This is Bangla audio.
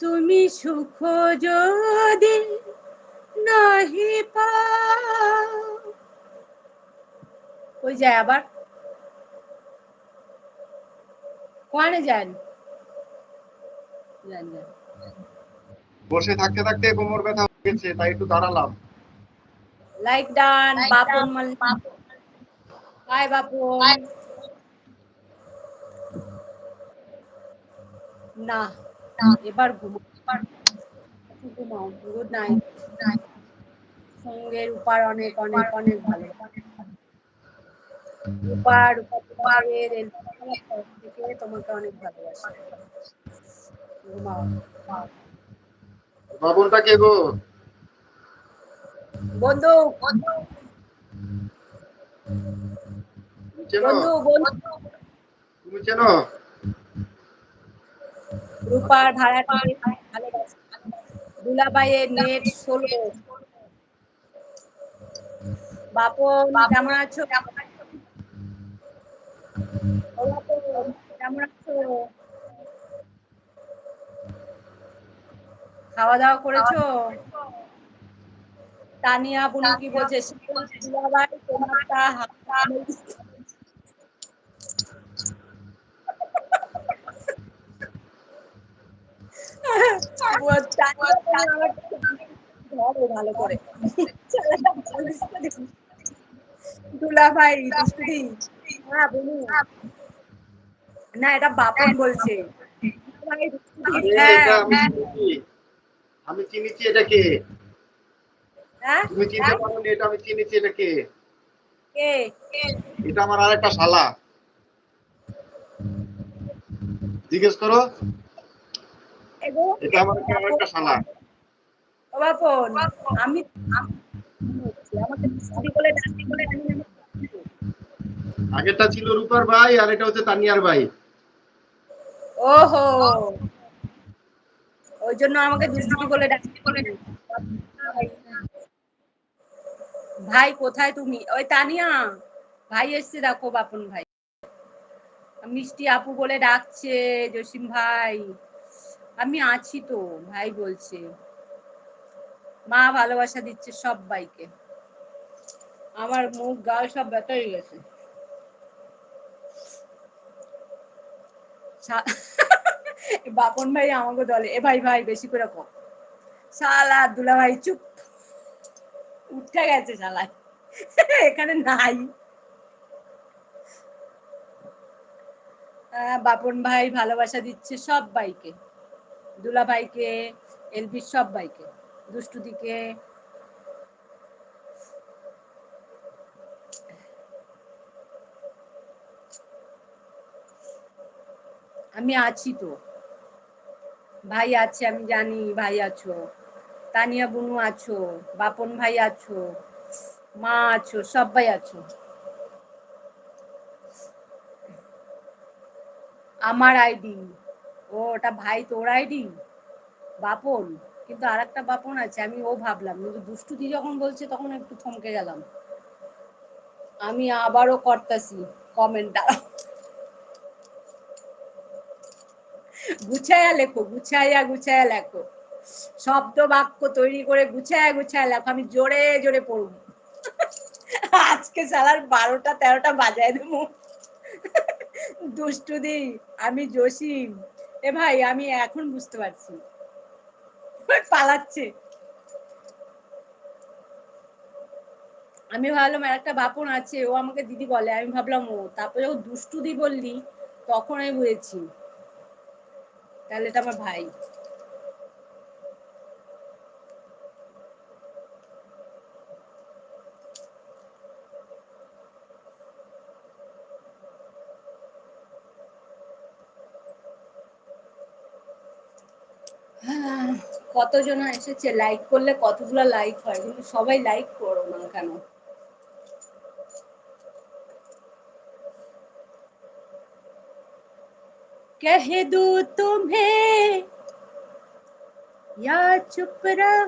তুমি সুখ যদি নাহি পাও, ওই যায় আবার কোয়ানে যান বসে থাকতে থাকতে কোমর ব্যথা হয়ে গেছে, তাই একটু দাঁড়ালাম। লাইক ডান বাপন মালিক। হাই বাপন। না এবার ঘুমাও, গুড নাইট। সঙ্গের উপার অনেক অনেক অনেক ভালো। রূপার ভাইয়ের থেকে তোমাকে অনেক ভালোবাসে। ঘুমাও। বাবুনটা কে গো? বন্ধু তুমি চেনো? বন্ধু বন্ধু তুমি চেনো? রূপার ভাড়াটি ভালোবাসে। দুলাভাইয়ের নেট 16। বাপন কেমন আছো? ও বাপন কেমন আছো? খাওয়া দাওয়া করেছো? তানিয়া বুনু কি বলছে? দুলাভাই তোমারটা ভালো করে দুলাভাই দুষ্টুদি। হ্যাঁ বলু। না এটা বাপন বলছে। আরে হ্যাঁ এটা আমি চিনিছি এটাকে। হ্যাঁ তুমি চিনতে পারোনি, এটা আমি চিনিছি এটাকে। কে? এটা আমার আরেকটা শালা। জিজ্ঞেস করো। এটা আমার আরেকটা শালা। ও বাপন আমি আমাকে দুষ্টুদি বলে ডাকছি। আগেরটা ছিল রূপার ভাই, আর এটা হচ্ছে তানিয়ার ভাই। ওহো ওই জন্য আমাকে দুষ্টুদি বলে ডাকছি। ভাই কোথায় তুমি? ওই তানিয়া ভাই এসছে দেখো, বাপন ভাই মিষ্টি আপু বলে ডাকছে। জসিম ভাই আমি আছি তো, ভাই বলছে। মা ভালোবাসা দিচ্ছে সবাইকে। আমার মুখ গাল সব ব্যথা হয়ে গেছে। বাপন ভাই আমাকে দলে এ ভাই ভাই বেশি করে কম। শালা দুলা ভাই চুপ, উঠে গেছে শালা এখানে নাই। বাপন ভাই ভালোবাসা দিচ্ছে সবাইকে, দুলা ভাইকে, এলবি সবাইকে, দুষ্টুদিকে। আমি আছি তো, ভাই আছে, আমি জানি ভাই আছো, তানিয়া বুনু আছো, বাপন ভাই আছো, মা আছো, সবাই আছো। আমার আইডি, ও ওটা ভাই তোর আইডি বাপন, কিন্তু আর একটা বাপন আছে, আমি ও ভাবলাম, কিন্তু দুষ্টুদি যখন বলছে তখন একটু থমকে গেলাম। আমি আবারও করতেছি কমেন্টটা। গুছায়া লেখো, গুছাইয়া গুছাইয়া লেখো, শব্দ বাক্য তৈরি করে গুছায়া গুছায়া লেখো, আমি জোরে জোরে পড়ব। আজকে সালার 12টা 13টা বাজায় দেবো। দুষ্টুদি আমি জসিম। এ ভাই আমি এখন বুঝতে পারছি পালাচ্ছে। আমি ভাবলাম আর একটা বাপন আছে, ও আমাকে দিদি বলে, আমি ভাবলাম ও, তারপরে ও দুষ্টুদি বললি তখন আমি বুঝেছি তাহলে এটা আমার ভাই। কতজন এসেছে, লাইক করলে কতগুলো লাইক হয়, কিন্তু সবাই লাইক করো না কেন? कह दूं तुम्हें या चुप रहो।